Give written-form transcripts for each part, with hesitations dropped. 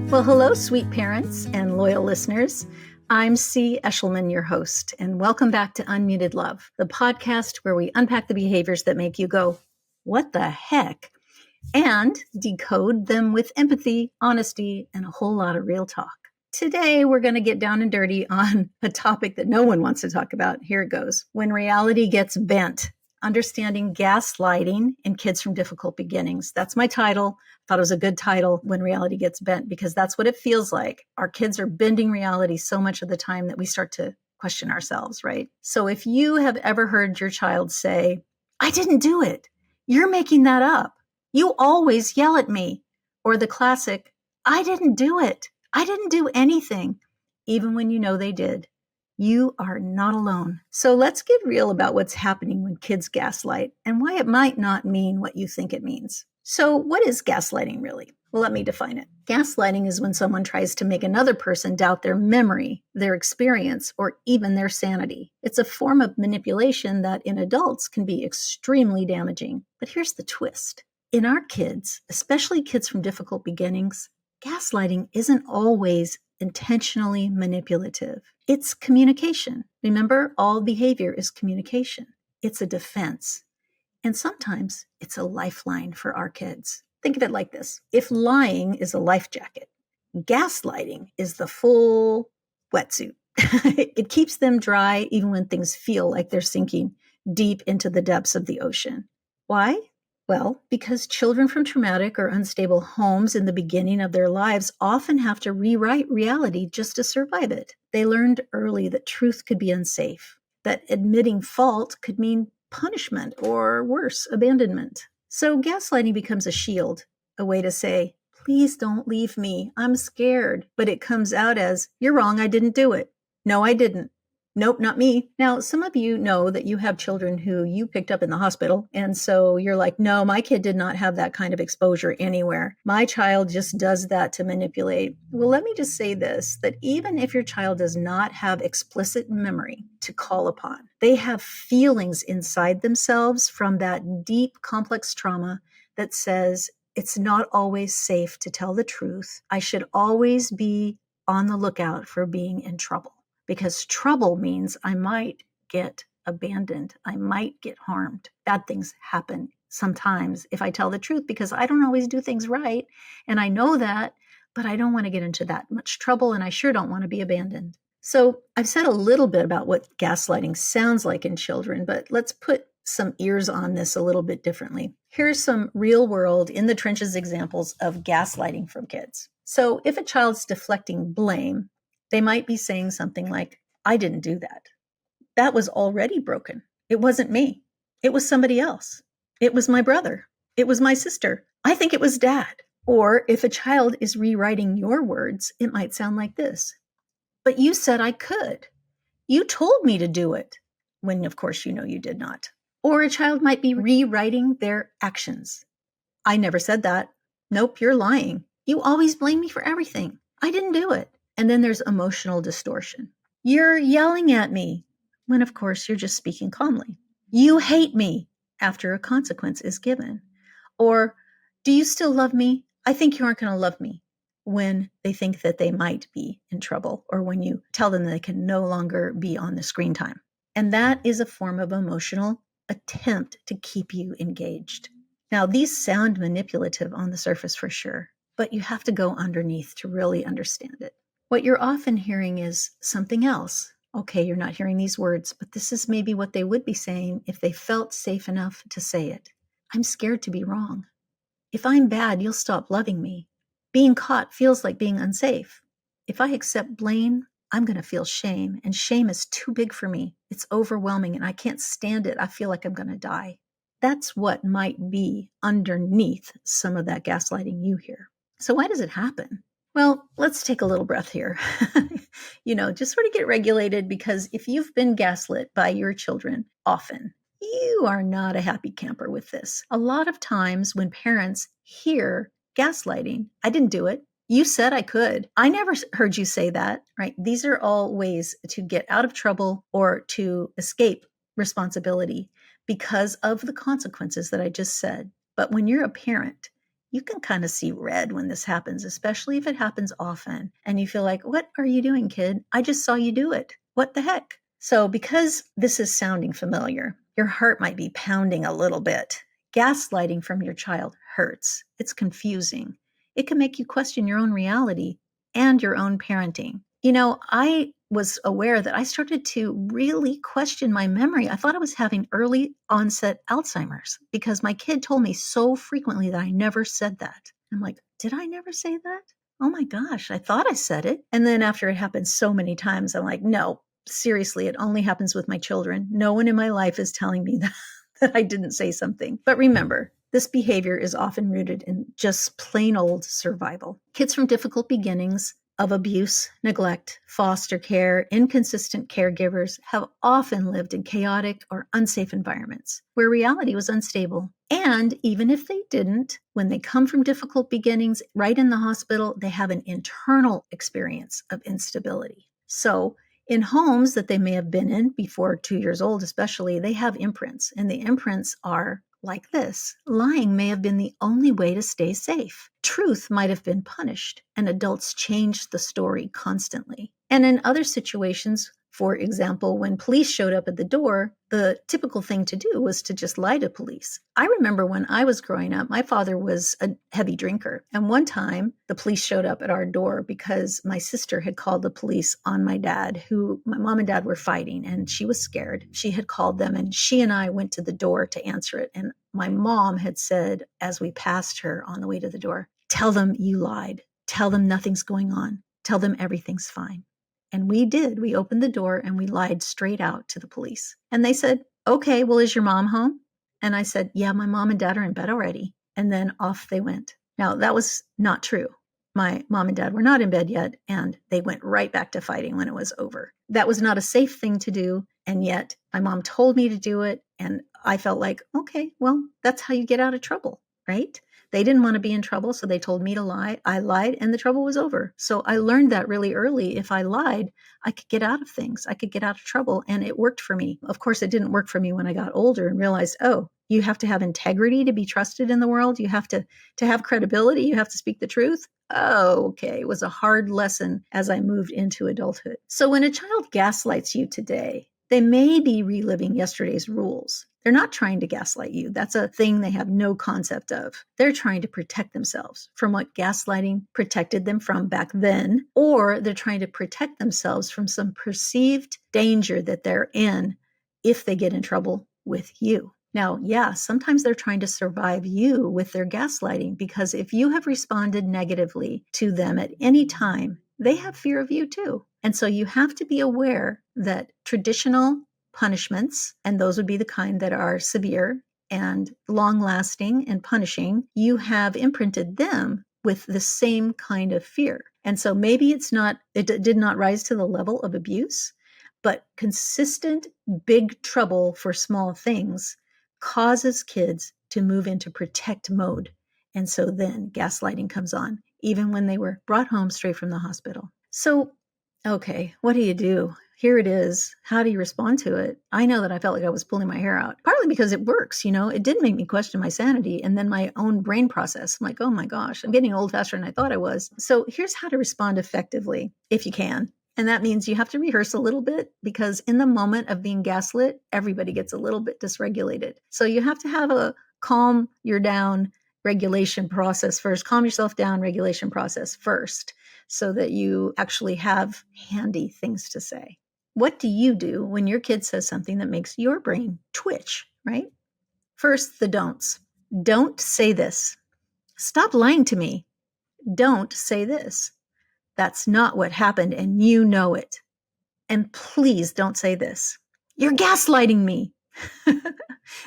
Well, hello, sweet parents and loyal listeners. I'm C. Eshelman, your host, and welcome back to Unmuted Love, the podcast where we unpack the behaviors that make you go, what the heck? And decode them with empathy, honesty, and a whole lot of real talk. Today, we're going to get down and dirty on a topic that no one wants to talk about. Here it goes. When reality gets bent. Understanding gaslighting in kids from difficult beginnings. That's my title. Thought it was a good title, When Reality Gets Bent, because that's what it feels like. Our kids are bending reality so much of the time that we start to question ourselves, right? So if you have ever heard your child say, I didn't do it, you're making that up. You always yell at me. Or the classic, I didn't do it. I didn't do anything, even when you know they did. You are not alone. So let's get real about what's happening when kids gaslight and why it might not mean what you think it means. So what is gaslighting really? Well, let me define it. Gaslighting is when someone tries to make another person doubt their memory, their experience, or even their sanity. It's a form of manipulation that in adults can be extremely damaging. But here's the twist. In our kids, especially kids from difficult beginnings, gaslighting isn't always intentionally manipulative. It's communication. Remember, all behavior is communication. It's a defense. And sometimes it's a lifeline for our kids. Think of it like this. If lying is a life jacket, gaslighting is the full wetsuit. It keeps them dry even when things feel like they're sinking deep into the depths of the ocean. Why? Well, because children from traumatic or unstable homes in the beginning of their lives often have to rewrite reality just to survive it. They learned early that truth could be unsafe, that admitting fault could mean punishment or worse, abandonment. So gaslighting becomes a shield, a way to say, please don't leave me, I'm scared. But it comes out as, you're wrong, I didn't do it. No, I didn't. Nope, not me. Now, some of you know that you have children who you picked up in the hospital. And so you're like, no, my kid did not have that kind of exposure anywhere. My child just does that to manipulate. Well, let me just say this, that even if your child does not have explicit memory to call upon, they have feelings inside themselves from that deep, complex trauma that says, it's not always safe to tell the truth. I should always be on the lookout for being in trouble. Because trouble means I might get abandoned. I might get harmed. Bad things happen sometimes if I tell the truth because I don't always do things right. And I know that, but I don't want to get into that much trouble and I sure don't want to be abandoned. So I've said a little bit about what gaslighting sounds like in children, but let's put some ears on this a little bit differently. Here's some real world in the trenches examples of gaslighting from kids. So if a child's deflecting blame, they might be saying something like, I didn't do that. That was already broken. It wasn't me. It was somebody else. It was my brother. It was my sister. I think it was dad. Or if a child is rewriting your words, it might sound like this. But you said I could. You told me to do it. When, of course, you know you did not. Or a child might be rewriting their actions. I never said that. Nope, you're lying. You always blame me for everything. I didn't do it. And then there's emotional distortion. You're yelling at me when, of course, you're just speaking calmly. You hate me after a consequence is given. Or, do you still love me? I think you aren't going to love me when they think that they might be in trouble or when you tell them that they can no longer be on the screen time. And that is a form of emotional attempt to keep you engaged. Now, these sound manipulative on the surface for sure, but you have to go underneath to really understand it. What you're often hearing is something else. Okay, you're not hearing these words, but this is maybe what they would be saying if they felt safe enough to say it. I'm scared to be wrong. If I'm bad, you'll stop loving me. Being caught feels like being unsafe. If I accept blame, I'm going to feel shame, and shame is too big for me. It's overwhelming, and I can't stand it. I feel like I'm going to die. That's what might be underneath some of that gaslighting you hear. So why does it happen? Well, let's take a little breath here. Just sort of get regulated, because if you've been gaslit by your children often, you are not a happy camper with this. A lot of times when parents hear gaslighting, I didn't do it. You said I could. I never heard you say that, right? These are all ways to get out of trouble or to escape responsibility because of the consequences that I just said. But when you're a parent, you can kind of see red when this happens, especially if it happens often. And you feel like, what are you doing, kid? I just saw you do it. What the heck? So because this is sounding familiar, your heart might be pounding a little bit. Gaslighting from your child hurts. It's confusing. It can make you question your own reality and your own parenting. I was aware that I started to really question my memory. I thought I was having early onset Alzheimer's because my kid told me so frequently that I never said that. I'm like, did I never say that? Oh my gosh, I thought I said it. And then after it happened so many times, I'm like, no, seriously, it only happens with my children. No one in my life is telling me that I didn't say something. But remember, this behavior is often rooted in just plain old survival. Kids from difficult beginnings of abuse, neglect, foster care, inconsistent caregivers have often lived in chaotic or unsafe environments where reality was unstable. And even if they didn't, when they come from difficult beginnings right in the hospital, they have an internal experience of instability. So in homes that they may have been in before 2 years old, especially, they have imprints, and the imprints are like this. Lying may have been the only way to stay safe. Truth might have been punished, and adults changed the story constantly. And in other situations, for example, when police showed up at the door, the typical thing to do was to just lie to police. I remember when I was growing up, my father was a heavy drinker. And one time, the police showed up at our door because my sister had called the police on my dad, who my mom and dad were fighting, and she was scared. She had called them, and she and I went to the door to answer it. And my mom had said, as we passed her on the way to the door, "Tell them you lied. Tell them nothing's going on. Tell them everything's fine." And we did. We opened the door and we lied straight out to the police. And they said, "Okay, well, is your mom home?" And I said, "Yeah, my mom and dad are in bed already." And then off they went. Now, that was not true. My mom and dad were not in bed yet, and they went right back to fighting when it was over. That was not a safe thing to do. And yet my mom told me to do it. And I felt like, okay, well, that's how you get out of trouble, right? They didn't want to be in trouble, so they told me to lie. I lied, and the trouble was over. So I learned that really early. If I lied, I could get out of things. I could get out of trouble, and it worked for me. Of course, it didn't work for me when I got older and realized, oh, you have to have integrity to be trusted in the world. You have to have credibility. You have to speak the truth. Oh, okay. It was a hard lesson as I moved into adulthood. So when a child gaslights you today, they may be reliving yesterday's rules. They're not trying to gaslight you. That's a thing they have no concept of. They're trying to protect themselves from what gaslighting protected them from back then, or they're trying to protect themselves from some perceived danger that they're in if they get in trouble with you. Now, yeah, sometimes they're trying to survive you with their gaslighting, because if you have responded negatively to them at any time, they have fear of you too. And so you have to be aware that traditional punishments, and those would be the kind that are severe and long-lasting and punishing, you have imprinted them with the same kind of fear. And so maybe it did not rise to the level of abuse, but consistent big trouble for small things causes kids to move into protect mode. And so then gaslighting comes on, even when they were brought home straight from the hospital. So, okay, what do you do? Here it is. How do you respond to it? I know that I felt like I was pulling my hair out, partly because it works. It did make me question my sanity and then my own brain process. I'm like, oh my gosh, I'm getting old faster than I thought I was. So here's how to respond effectively, if you can. And that means you have to rehearse a little bit, because in the moment of being gaslit, everybody gets a little bit dysregulated. So you have to have a calm your down regulation process first. Calm yourself down regulation process first, so that you actually have handy things to say. What do you do when your kid says something that makes your brain twitch, right? First, the don'ts. Don't say this. Stop lying to me. Don't say this. That's not what happened, and you know it. And please don't say this. You're gaslighting me.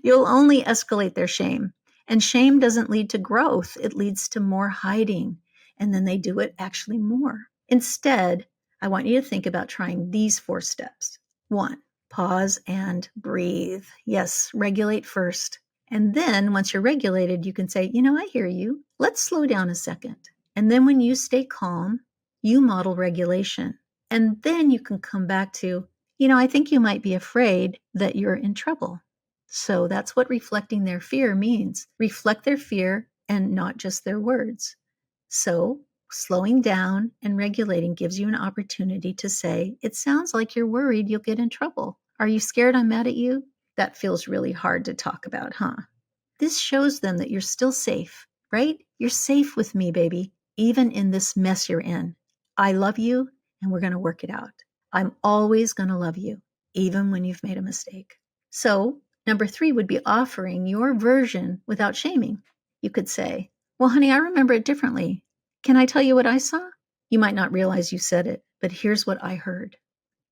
You'll only escalate their shame. And shame doesn't lead to growth. It leads to more hiding. And then they do it actually more. Instead, I want you to think about trying these 4 steps. 1, pause and breathe. Yes, regulate first. And then once you're regulated, you can say, I hear you. Let's slow down a second. And then when you stay calm, you model regulation. And then you can come back to, I think you might be afraid that you're in trouble. So that's what reflecting their fear means. Reflect their fear and not just their words. So slowing down and regulating gives you an opportunity to say, it sounds like you're worried you'll get in trouble. Are you scared I'm mad at you? That feels really hard to talk about, huh? This shows them that you're still safe, right? You're safe with me, baby, even in this mess you're in. I love you, and we're going to work it out. I'm always going to love you, even when you've made a mistake. So, number 3 would be offering your version without shaming. You could say, well, honey, I remember it differently. Can I tell you what I saw? You might not realize you said it, but here's what I heard.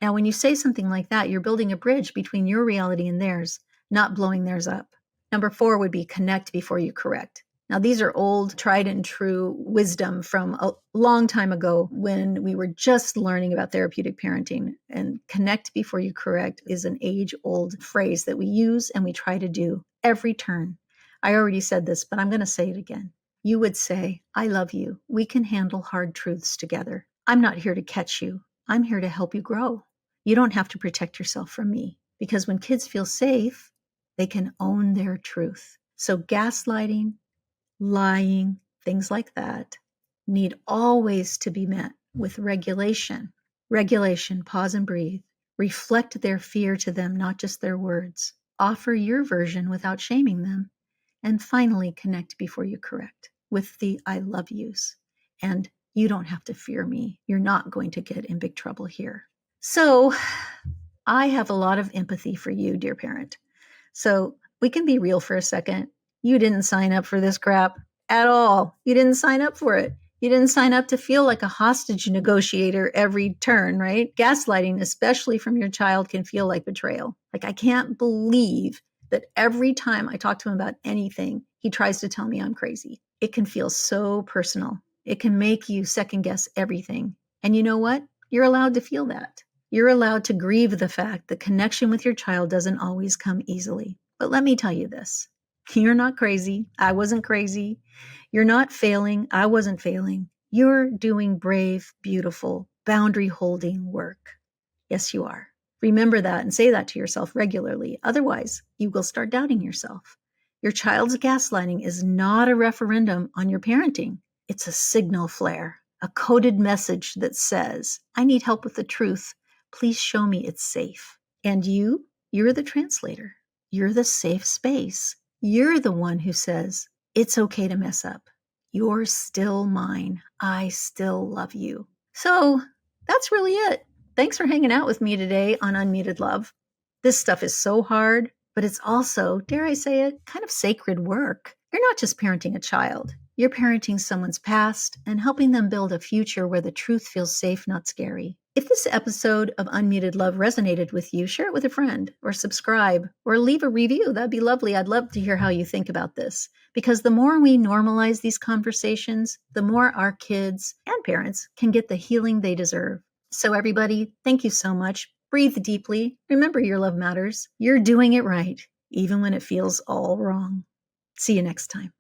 Now, when you say something like that, you're building a bridge between your reality and theirs, not blowing theirs up. Number 4 would be connect before you correct. Now, these are old, tried and true wisdom from a long time ago when we were just learning about therapeutic parenting. And connect before you correct is an age-old phrase that we use and we try to do every turn. I already said this, but I'm going to say it again. You would say, I love you. We can handle hard truths together. I'm not here to catch you. I'm here to help you grow. You don't have to protect yourself from me, because when kids feel safe, they can own their truth. So gaslighting, lying, things like that need always to be met with regulation. Regulation, pause and breathe. Reflect their fear to them, not just their words. Offer your version without shaming them. And finally, connect before you correct with the I love yous. And you don't have to fear me. You're not going to get in big trouble here. So I have a lot of empathy for you, dear parent. So we can be real for a second. You didn't sign up for this crap at all. You didn't sign up for it. You didn't sign up to feel like a hostage negotiator every turn, right? Gaslighting, especially from your child, can feel like betrayal. Like, I can't believe that every time I talk to him about anything, he tries to tell me I'm crazy. It can feel so personal. It can make you second guess everything. And you know what? You're allowed to feel that. You're allowed to grieve the fact that connection with your child doesn't always come easily. But let me tell you this. You're not crazy. I wasn't crazy. You're not failing. I wasn't failing. You're doing brave, beautiful, boundary-holding work. Yes, you are. Remember that and say that to yourself regularly. Otherwise, you will start doubting yourself. Your child's gaslighting is not a referendum on your parenting. It's a signal flare, a coded message that says, I need help with the truth. Please show me it's safe. And you're the translator. You're the safe space. You're the one who says, it's okay to mess up. You're still mine. I still love you. So that's really it. Thanks for hanging out with me today on Unmuted Love. This stuff is so hard, but it's also, dare I say it, kind of sacred work. You're not just parenting a child. You're parenting someone's past and helping them build a future where the truth feels safe, not scary. If this episode of Unmuted Love resonated with you, share it with a friend, or subscribe, or leave a review. That'd be lovely. I'd love to hear how you think about this. Because the more we normalize these conversations, the more our kids and parents can get the healing they deserve. So everybody, thank you so much. Breathe deeply. Remember, your love matters. You're doing it right, even when it feels all wrong. See you next time.